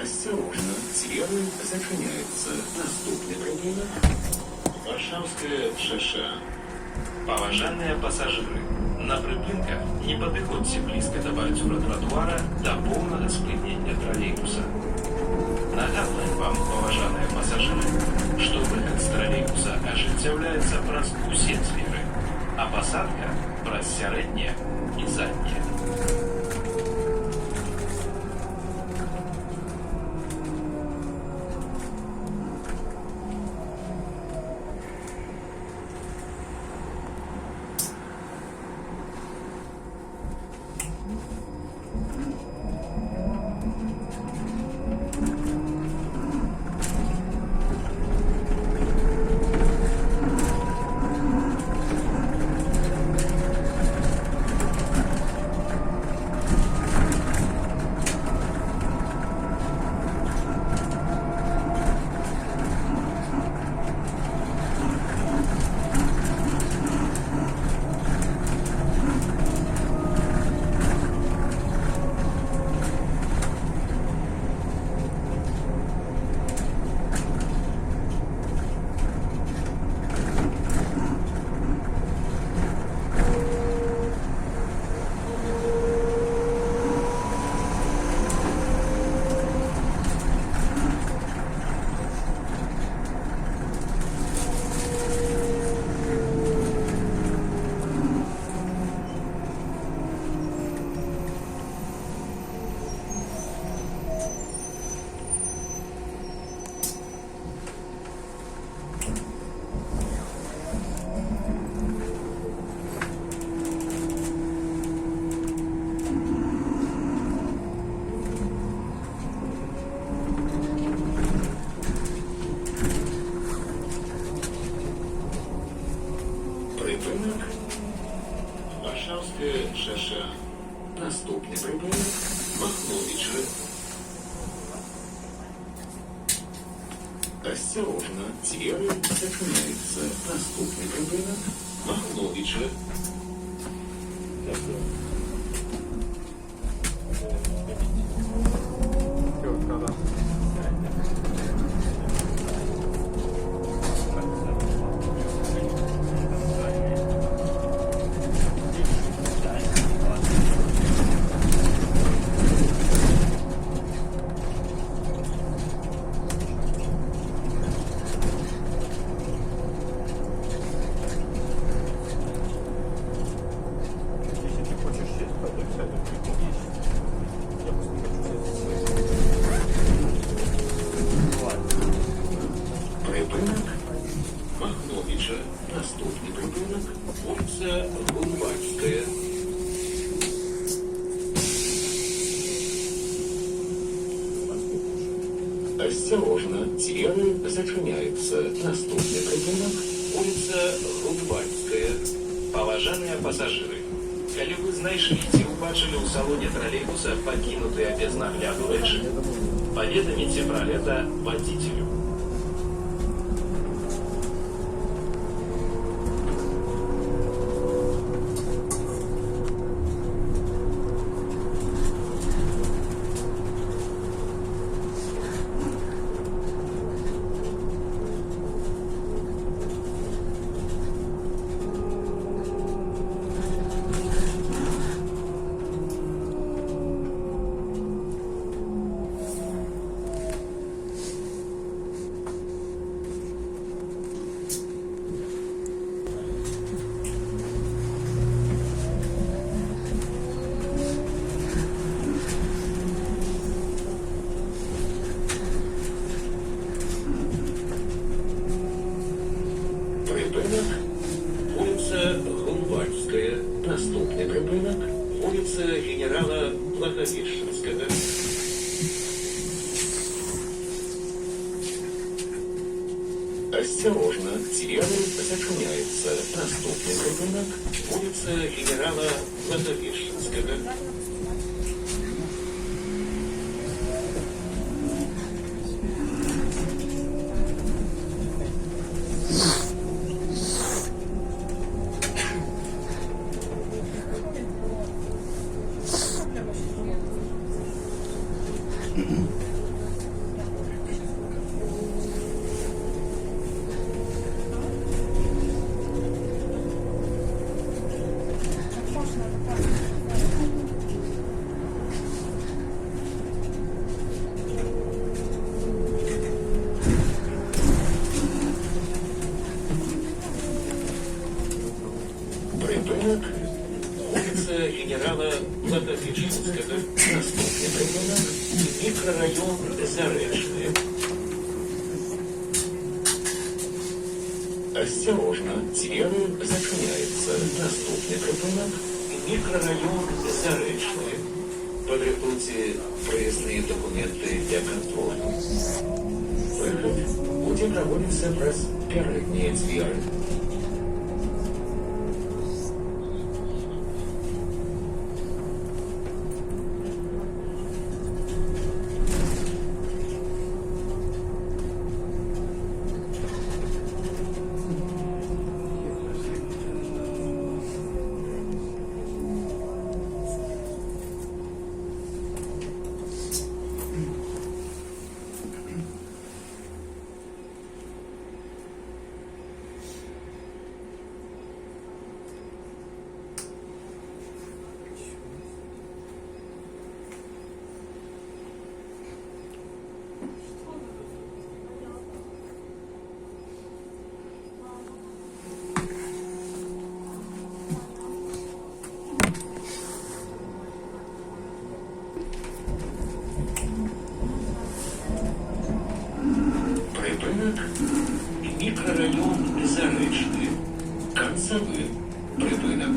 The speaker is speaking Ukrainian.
Осторожно, двери зачиняются. Наступный прыгунок. Варшавское шоссе. Паважаныя пасажыры, на прыпынках не падыходзьце блізка да бальцура тратуара да поўнага спынення тралейбуса. Нагадваем вам, паважаныя пасажыры, што выхад з тралейбуса ажыццяўляецца праз усе дзверы, а пасадка праз сярэднія і заднія. Припинок. Варшавское шоссе. Наступний припинок. Махновичи. Осторожно, двери зачиняются. Наступний припинок. Махновичи. Припинок. Махновича. Наступний припинок. Вулиця Гумбальська. Осторожно, двери зачиняются. Наступный припинок. Улица Гумбальская. Паважаныя пасажыры, калі вы знайшлі ці ўбачылі ў салоне тралейбуса пакінутыя без нагляду рэчы, паведаміце пра гэта вадзіцелю. Припинок. Улица Гумбальская. Наступный припинок. Улица генерала Благовещенского. Осторожно, двери зачиняются. Наступный припинок. Улица генерала Благовещенского. генерала Благовещенского. Наступний припинок – мікрорайон Заречне. Осторожно, двери зачиняються. Наступний припинок – мікрорайон Заречне. Подрихтуйте проездные документы для контроля. Выход будет проводиться през передние двери. Припинок – мікрорайон Заречне. Концевий припинок.